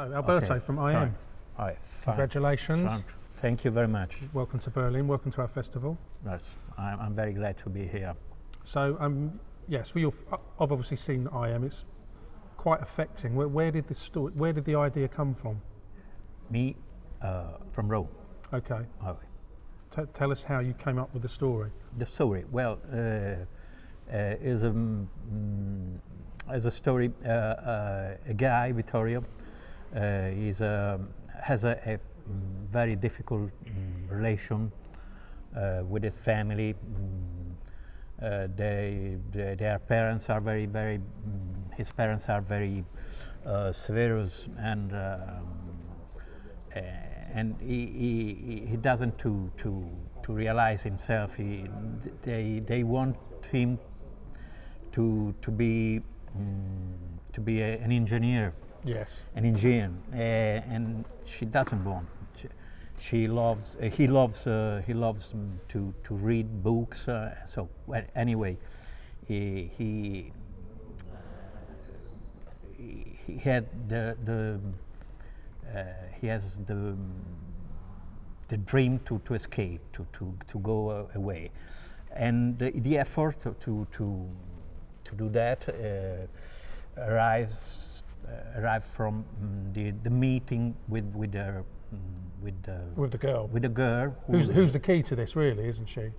So, Alberto from EMME. All right, fine. Congratulations. Fine. Thank you very much. Welcome to Berlin. Welcome to our festival. Yes, I'm very glad to be here. So, yes, I've obviously seen EMME. It's quite affecting. Where did the idea come from? Me, from Rome. Okay. Okay. Tell us how you came up with the story. The story, well, is a story. A guy, Vittorio, has a very difficult relation with his family. Their parents are very. His parents are very severe, and he doesn't to realize himself. They want him to be an engineer. Yes. An engineer, and she doesn't want. He loves to read books. So well, anyway, he had he has the dream to escape, to go away, and the effort to do that arrived from the meeting with the girl who's the key to this, really, isn't she?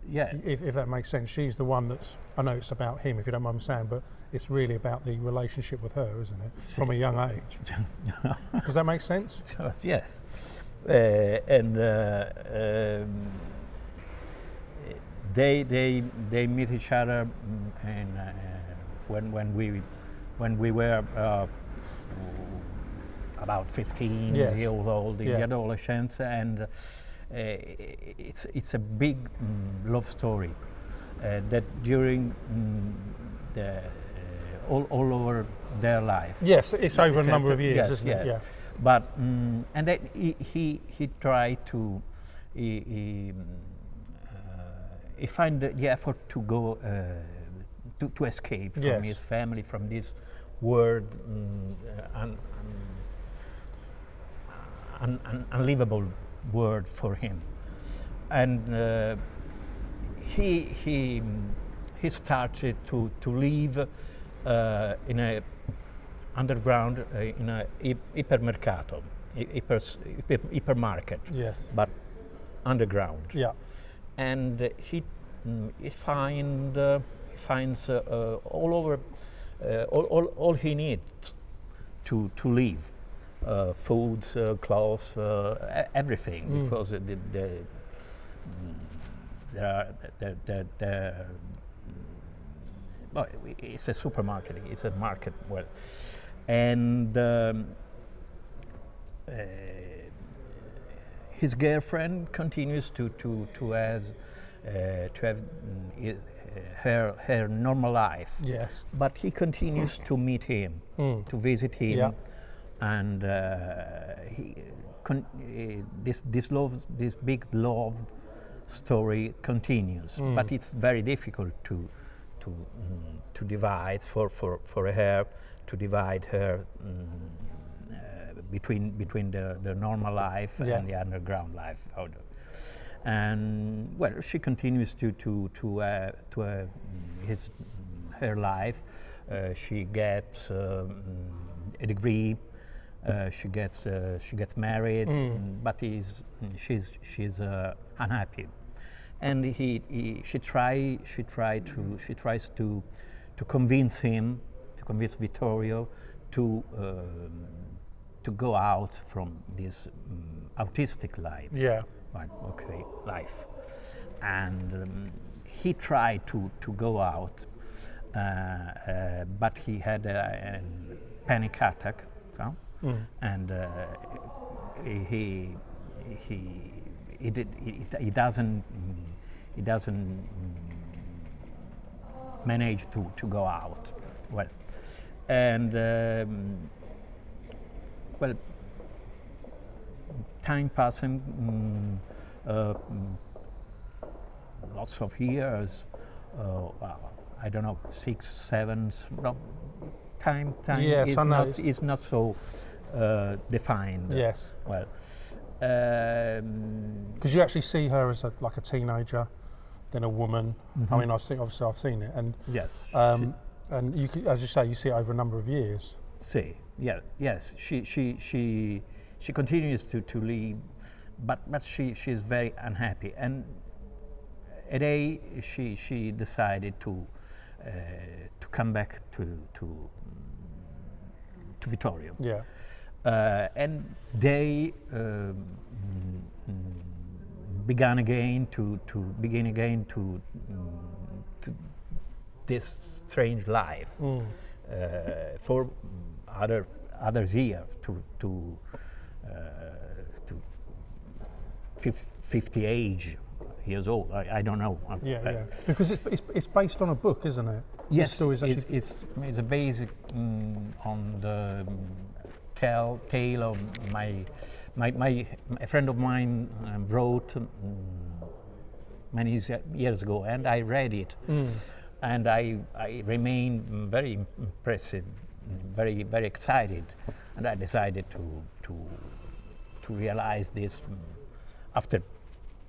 Yeah. If that makes sense, she's the one that's. I know it's about him, if you don't mind me saying, but it's really about the relationship with her, isn't it? From a young age. Does that make sense? Yes. They meet each other, and when we were about 15 yes. years old, in yeah. the adolescence, and it's a big love story that during all over their life. Yes, it's over a number of years, yes, isn't yes. it? Yeah. But and then he tried to he find the effort to go to escape from yes. his family, from this world, unlivable word for him, and he started to live in a underground in a hypermercato, hypermarket. Yes. But underground. Yeah. And he finds all over all he needs to live. Foods, clothes, everything, because well, it's a supermarket, it's a market, well, and his girlfriend continues to have her normal life. Yes. But he continues to meet him, to visit him. Yeah. And this big love story continues, but it's very difficult to divide for her, to divide her between the normal life yeah. and the underground life. And well, she continues to her life. She gets a degree. She gets married, but she's unhappy, and she tries to convince Vittorio to go out from this autistic life. Yeah. Right. Okay. Life, and he tried to go out, but he had a panic attack. And he doesn't manage to go out. Well, and well, time passing, lots of years. I don't know, 6, 7. Well, time yes, is not so defined. Yes. Well, Because you actually see her as like a teenager, then a woman. I mean, obviously I've seen it, and yes. and you could, as you say, you see it over a number of years. Yes. She continues to live, but she is very unhappy. And a day she decided to come back to Vittorio. Yeah. And they begin again to this strange life for other years to 50 age years old. I don't know. Yeah. Because it's based on a book, isn't it? Yes, The story is actually it's a basic on the tale of a friend of mine wrote many years ago, and I read it, and I remained very impressed, very excited, and I decided to realize this after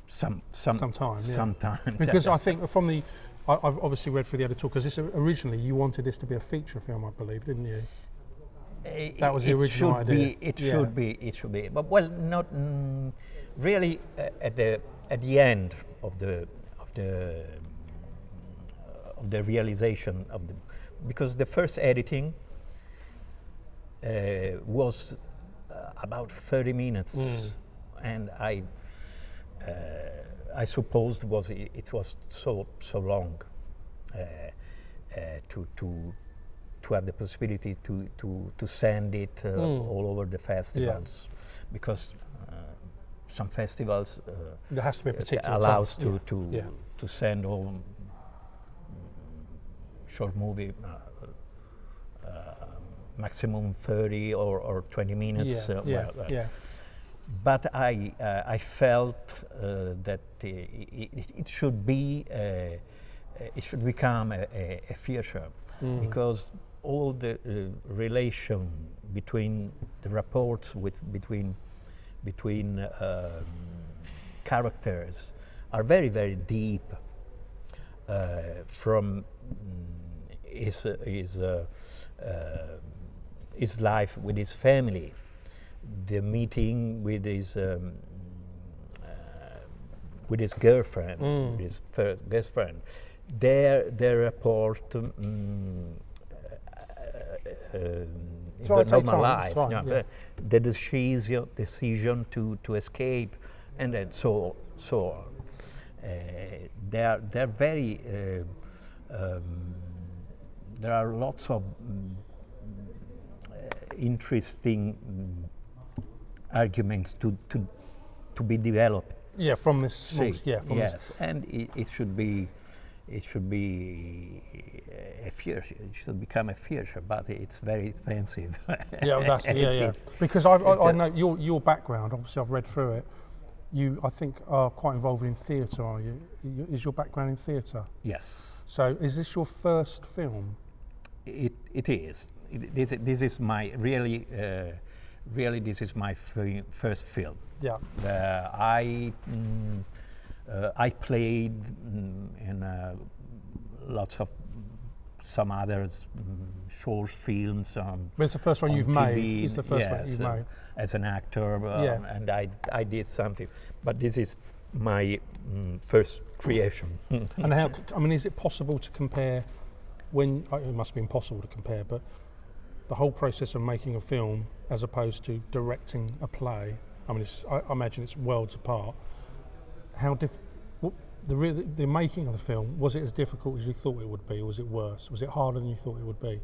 some time. Because I think I've obviously read through the editorial, because originally you wanted this to be a feature film, I believe, didn't you? That was the original idea. It should be. But well, not really at the end of the realization of the, because the first editing was about 30 minutes, and I supposed it was so long to have the possibility to send it all over the festivals, because some festivals there has to be a particular allows time. to send all short movie maximum 30 or 20 minutes. But I felt that it should be it should become a feature, because all the relation between the rapports between characters are very deep, from his life with his family, the meeting with his girlfriend, his first girlfriend, their rapport in the normal life, the decision to escape, and then so on. They're very. There are lots of interesting arguments to be developed. Yeah, from this. Yes, and it should be a feature. It should become a feature, but it's very expensive. Because I know your background. Obviously, I've read through it. You, I think, are quite involved in theatre. Are you? Is your background in theatre? Yes. So, is this your first film? It is. This is my really. This is my first film. Yeah. I played in lots of some others short films. But it's the first one you've TV. made. It's the first one you've made. As an actor, and I did something. But this is my first creation. And how? I mean, is it possible to compare? It must be impossible to compare, but the whole process of making a film as opposed to directing a play, I mean, I imagine it's worlds apart. How the making of the film, was it as difficult as you thought it would be, or was it worse? Was it harder than you thought it would be?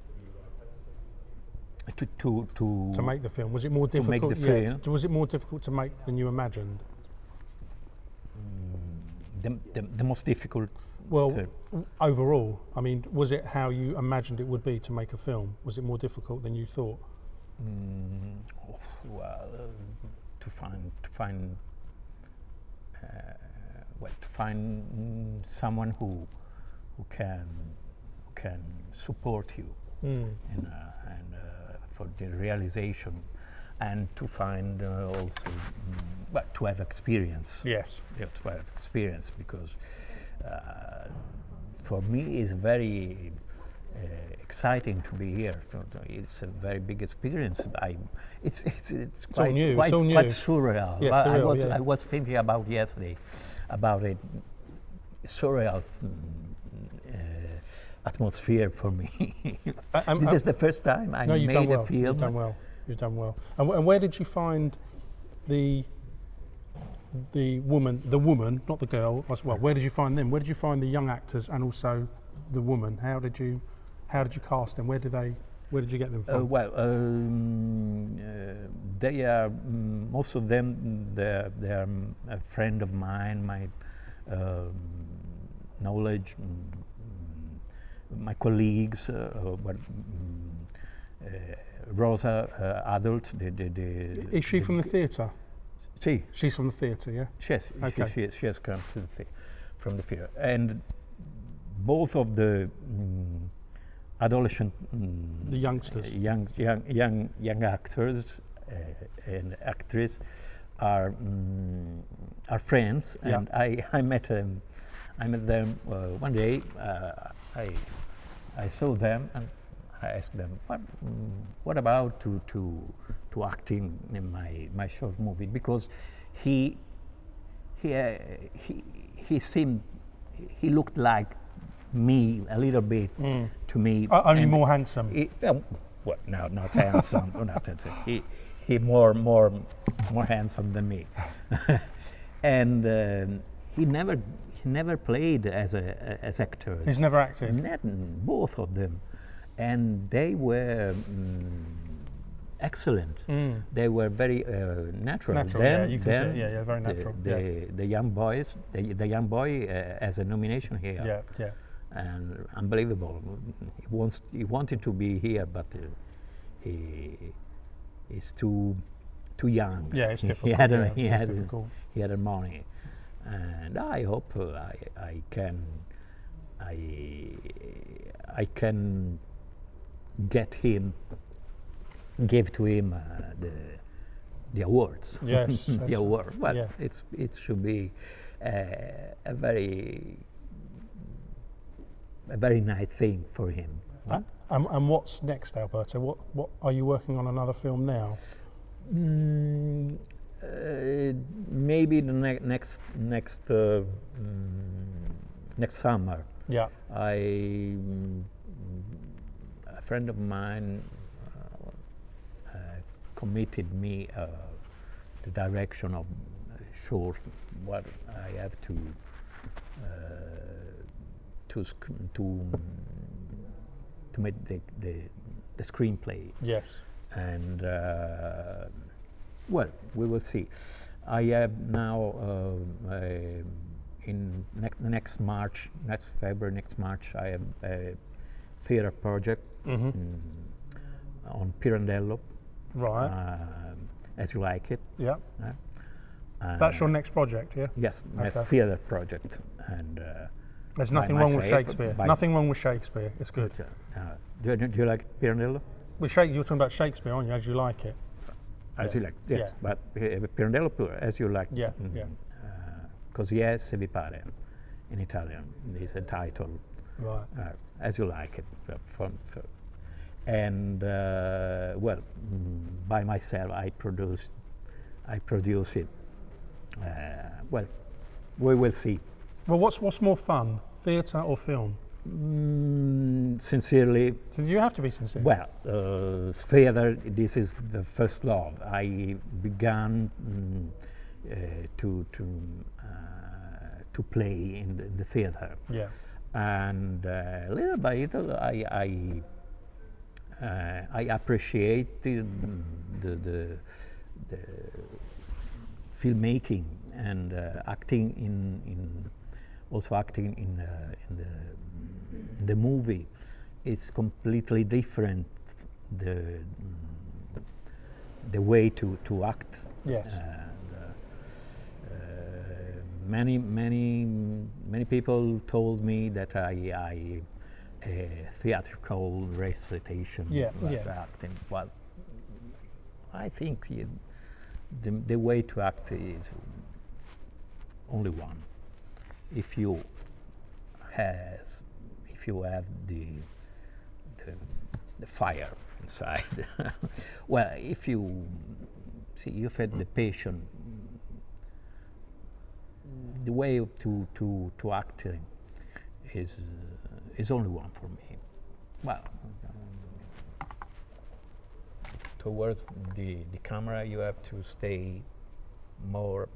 To make the film, was it more difficult? To make the film? Was it more difficult to make than you imagined? The most difficult. Well, overall, I mean, was it how you imagined it would be to make a film? Was it more difficult than you thought? Well, to find someone who can support you and for the realization. and to find also, but to have experience. Yes. Yeah, to have experience, because for me it's very exciting to be here. It's a very big experience. It's quite, new. quite, It's all new. quite surreal. Yeah, surreal, I was thinking about yesterday about a surreal atmosphere for me. This is the first time I you've done made well. a film. You've done well. You've done well. And where did you find the woman, not the girl? Well, where did you find them? Where did you find the young actors and also the woman? How did you cast them? Where did you get them from? They are most of them. They are a friend of mine. My knowledge, my colleagues. Rosa, adult. Is she from the theatre? She's from the theatre, yeah? Yes, okay. she has come to from the theatre. And both of the adolescent, the youngsters, young actors and actresses are friends, and I met them. I met them one day. I saw them and I asked them, what about to acting in my short movie? Because he looked like me a little bit to me. Only more handsome. No, not handsome. Not handsome. He more handsome than me. And he never played as actors. He's never acted. Both of them, and they were excellent. They were very natural. Yeah, you can say, yeah, very natural. The young boys, the young boy has a nomination here. Yeah. And unbelievable. He wanted to be here, but he's too young. Yeah, it's difficult. He had money, and I hope I can give to him the awards. Yes, the award. Well, yeah. it should be a very nice thing for him. And what's next, Alberto? What are you working on another film now? Maybe the next summer. Yeah. A friend of mine committed me the direction of short. What I have to make the screenplay. Yes. And well, we will see. I have now in next February, next March, I have a theatre project on Pirandello. Right. As you like it. Yeah. That's your next project, yeah? Yes, next theatre project. And there's nothing wrong with Shakespeare. Nothing wrong with Shakespeare. It's good. Do you like Pirandello? You're talking about Shakespeare, aren't you? As you like it. As you like, yes. But Pirandello pure, as you like. Yeah. Because yes, se vi pare, in Italian, is a title. Right. As you like it. And well, by myself, I produce it. Well, we will see. Well, what's more fun, theatre or film? Sincerely. So you have to be sincere. Well, theatre. This is the first love. I began to play in the theatre. Yeah. And little by little, I appreciate the filmmaking and acting in the movie. It's completely different, the way to act. Yes. Many people told me that I theatrical recitation. Yeah. Acting. Well, I think the way to act is only one. If you have the fire inside, well, if you see, you've had the patient, the way to act is only one for me. Well, towards the camera, you have to stay more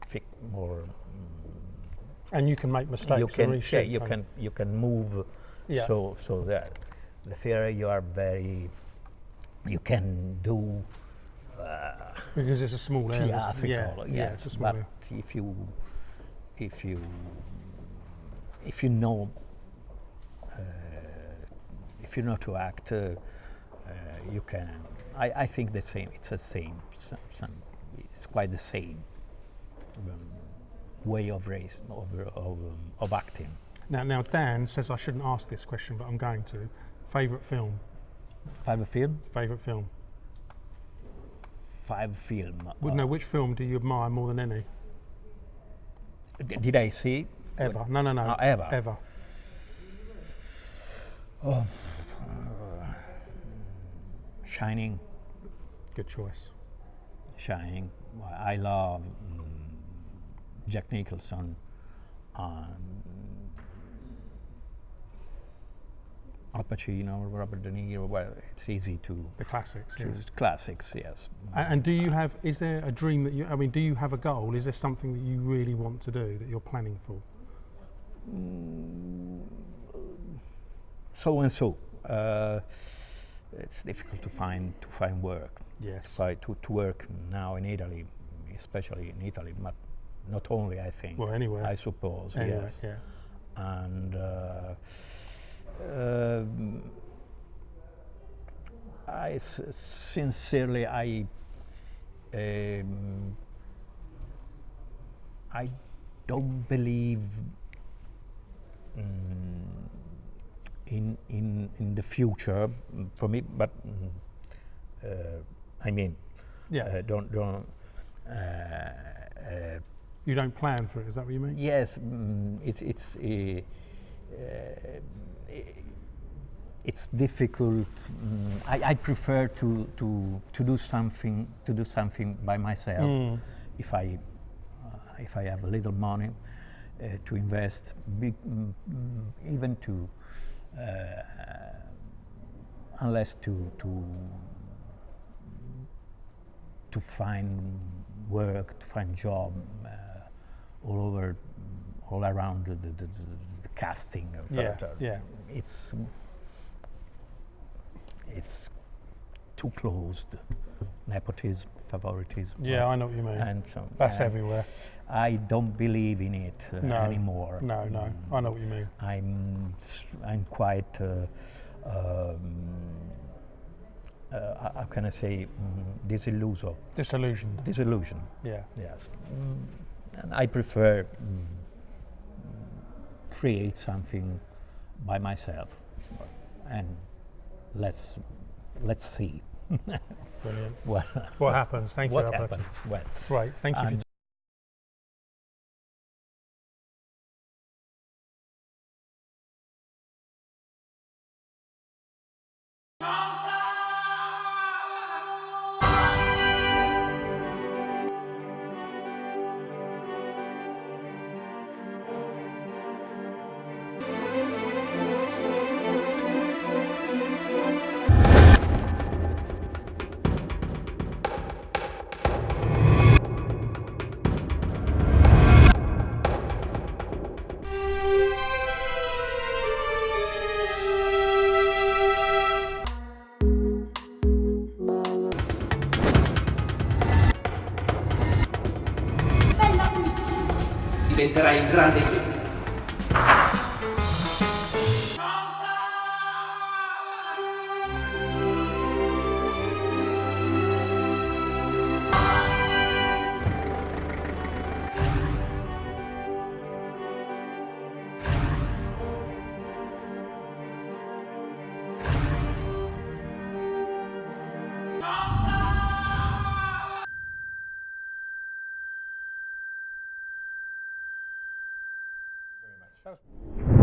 thick, more. And you can make mistakes. You can move. Yeah. So that the theater you can do. Because it's a small area. Theatrical, Yeah, it's a small but area. if you know to act, you can. I think the same. It's the same. It's quite the same way of acting. Now, Dan says I shouldn't ask this question, but I'm going to. Favorite film? Favorite film? Favorite film. Favorite film. No, which film do you admire more than any? Did I see? Ever? No. Ever. Ever. Oh. Shining. Good choice. Shining. I love Jack Nicholson. Al Pacino, Robert De Niro. Well, it's easy to. The classics. Choose Yes. classics, yes. And do you have? Is there a dream that you? I mean, do you have a goal? Is there something that you really want to do that you're planning for? So and so. It's difficult to find work. Yes. To work now in Italy, especially in Italy, but not only, I think. Well, anywhere. I suppose. Anyway, yes. yeah. And sincerely, I don't believe in the future for me, but I mean, Yeah. don't. You don't plan for it. Is that what you mean? Yes, it's difficult. I prefer to do something by myself. If I have a little money to invest, even to unless to find work, to find job all around the casting of theater. Yeah. It's too closed. Nepotism, favoritism. Yeah, I know what you mean. And so, That's everywhere. I don't believe in it anymore. No, I know what you mean. I'm quite. How can I say? Disillusioned. Disillusioned. Yeah. Yes. And I prefer create something by myself, and let's see. Brilliant. What happens? Thank you, Alberto. happens? Well, Right. Thank you for your Bella punizione. Diventerai un grande genio. Mosca! That was